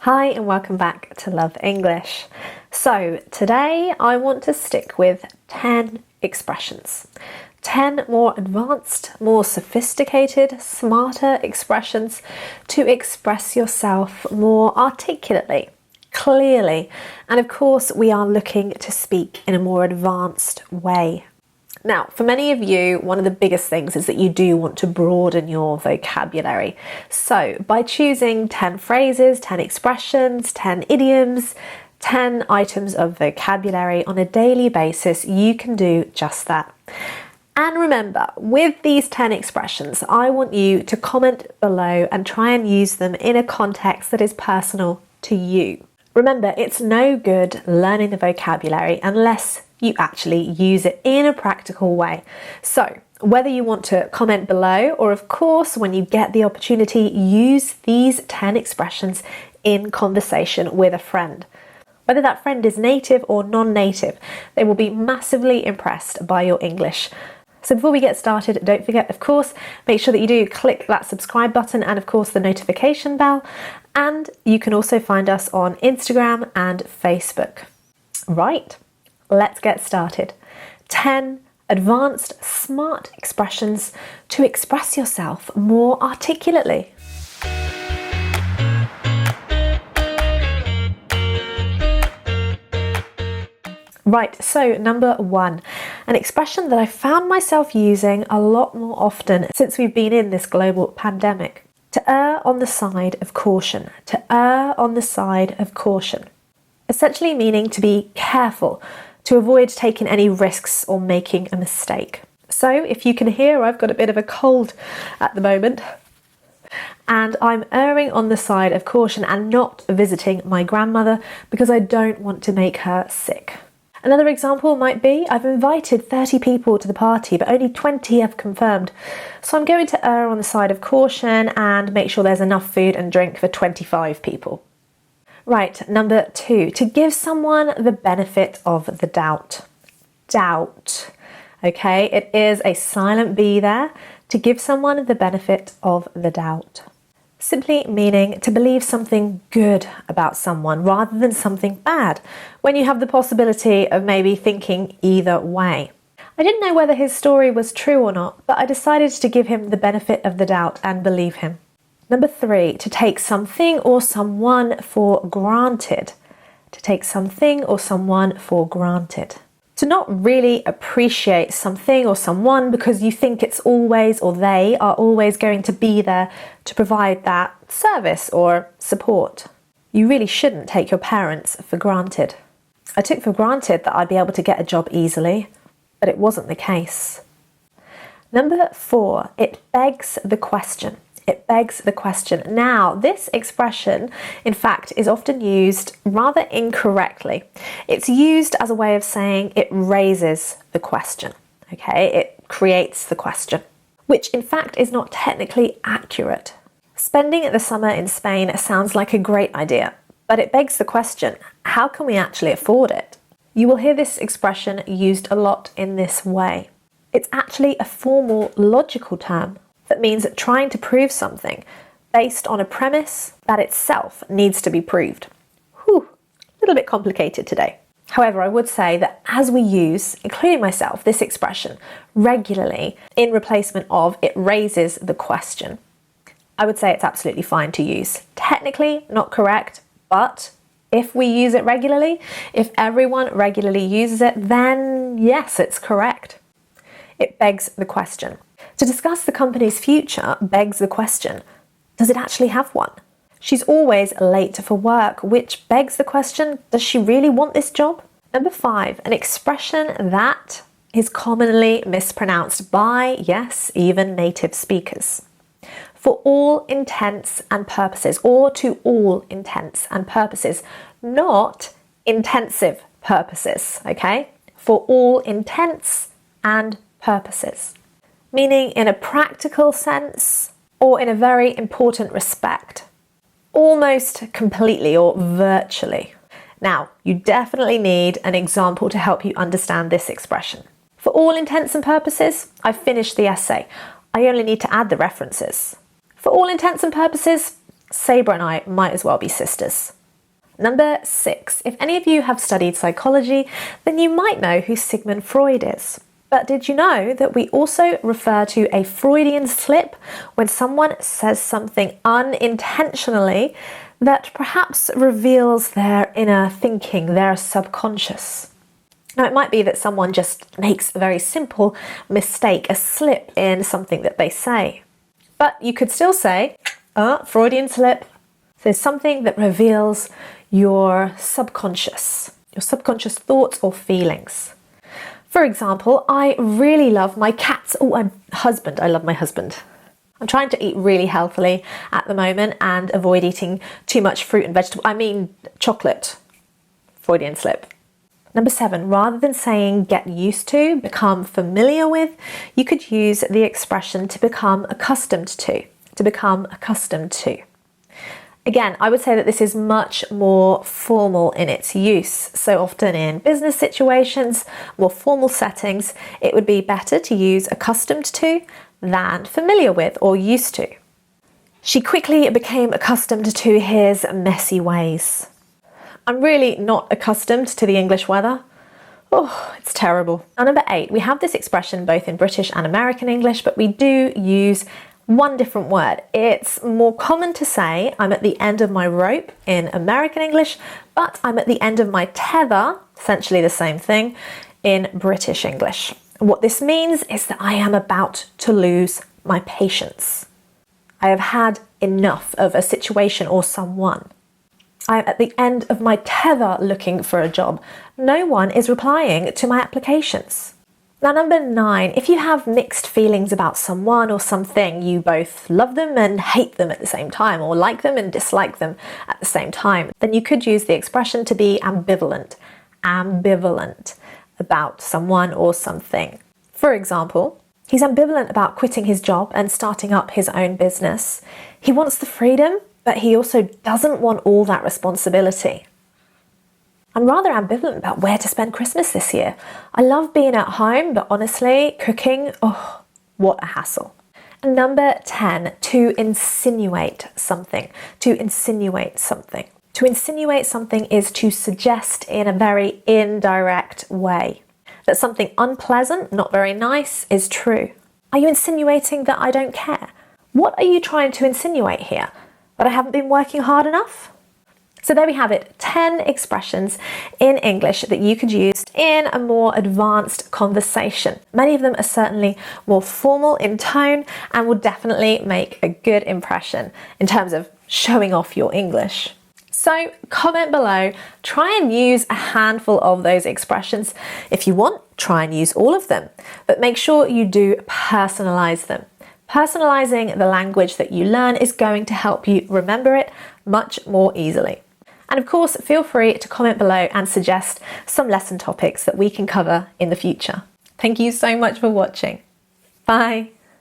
Hi and welcome back to Love English. So today I want to stick with 10 expressions. 10 more advanced, more sophisticated, smarter expressions to express yourself more articulately, clearly, and of course we are looking to speak in a more advanced way. Now, for many of you, one of the biggest things is that you do want to broaden your vocabulary. So by choosing 10 phrases, 10 expressions, 10 idioms, 10 items of vocabulary on a daily basis, you can do just that. And remember, with these 10 expressions, I want you to comment below and try and use them in a context that is personal to you. Remember, it's no good learning the vocabulary unless you actually use it in a practical way. So whether you want to comment below or of course when you get the opportunity, use these 10 expressions in conversation with a friend. Whether that friend is native or non-native, they will be massively impressed by your English. So before we get started, don't forget, of course, make sure that you do click that subscribe button and of course the notification bell. And you can also find us on Instagram and Facebook. Right, let's get started. 10 advanced, smart expressions to express yourself more articulately. Right, so number 1, an expression that I found myself using a lot more often since we've been in this global pandemic. To err on the side of caution. To err on the side of caution. Essentially meaning to be careful, to avoid taking any risks or making a mistake. So if you can hear, I've got a bit of a cold at the moment. And I'm erring on the side of caution and not visiting my grandmother because I don't want to make her sick. Another example might be, I've invited 30 people to the party, but only 20 have confirmed. So I'm going to err on the side of caution and make sure there's enough food and drink for 25 people. Right, number 2, to give someone the benefit of the doubt. Doubt. Okay, it is a silent B there. To give someone the benefit of the doubt. Simply meaning to believe something good about someone rather than something bad, when you have the possibility of maybe thinking either way. I didn't know whether his story was true or not, but I decided to give him the benefit of the doubt and believe him. Number 3, to take something or someone for granted. To take something or someone for granted. To not really appreciate something or someone because you think it's always or they are always going to be there to provide that service or support. You really shouldn't take your parents for granted. I took for granted that I'd be able to get a job easily, but it wasn't the case. Number 4, it begs the question. It begs the question. Now, this expression, in fact, is often used rather incorrectly. It's used as a way of saying it raises the question, okay? It creates the question, which in fact is not technically accurate. Spending the summer in Spain sounds like a great idea, but it begs the question, how can we actually afford it? You will hear this expression used a lot in this way. It's actually a formal, logical term. That means trying to prove something based on a premise that itself needs to be proved. Whew, a little bit complicated today. However, I would say that as we use, including myself, this expression regularly in replacement of it raises the question, I would say it's absolutely fine to use. Technically not correct, but if we use it regularly, if everyone regularly uses it, then yes, it's correct. It begs the question. To discuss the company's future begs the question, does it actually have one? She's always late for work, which begs the question, does she really want this job? Number 5, an expression that is commonly mispronounced by, yes, even native speakers. For all intents and purposes, or to all intents and purposes, not intensive purposes, okay? For all intents and purposes. Meaning in a practical sense or in a very important respect. Almost completely or virtually. Now, you definitely need an example to help you understand this expression. For all intents and purposes, I've finished the essay. I only need to add the references. For all intents and purposes, Sabra and I might as well be sisters. Number 6. If any of you have studied psychology, then you might know who Sigmund Freud is. But did you know that we also refer to a Freudian slip when someone says something unintentionally that perhaps reveals their inner thinking, their subconscious? Now, it might be that someone just makes a very simple mistake, a slip in something that they say. But you could still say, Freudian slip. So something that reveals your subconscious thoughts or feelings. For example, I really love my cats. I love my husband. I'm trying to eat really healthily at the moment and avoid eating too much fruit and chocolate. Freudian slip. Number 7, rather than saying get used to, become familiar with, you could use the expression to become accustomed to. To become accustomed to. Again, I would say that this is much more formal in its use. So often in business situations, more formal settings, it would be better to use accustomed to than familiar with or used to. She quickly became accustomed to his messy ways. I'm really not accustomed to the English weather. Oh, it's terrible. Now, number 8, we have this expression both in British and American English, but we do use one different word. It's more common to say I'm at the end of my rope in American English, but I'm at the end of my tether, essentially the same thing, in British English. And what this means is that I am about to lose my patience. I have had enough of a situation or someone. I am at the end of my tether looking for a job. No one is replying to my applications. Now, number 9, if you have mixed feelings about someone or something, you both love them and hate them at the same time, or like them and dislike them at the same time, then you could use the expression to be ambivalent. Ambivalent about someone or something. For example, he's ambivalent about quitting his job and starting up his own business. He wants the freedom, but he also doesn't want all that responsibility. I'm rather ambivalent about where to spend Christmas this year. I love being at home, but honestly, cooking, what a hassle. And number 10, to insinuate something. To insinuate something. To insinuate something is to suggest in a very indirect way that something unpleasant, not very nice, is true. Are you insinuating that I don't care? What are you trying to insinuate here? That I haven't been working hard enough? So there we have it, 10 expressions in English that you could use in a more advanced conversation. Many of them are certainly more formal in tone and will definitely make a good impression in terms of showing off your English. So comment below, try and use a handful of those expressions. If you want, try and use all of them, but make sure you do personalize them. Personalizing the language that you learn is going to help you remember it much more easily. And of course, feel free to comment below and suggest some lesson topics that we can cover in the future. Thank you so much for watching. Bye.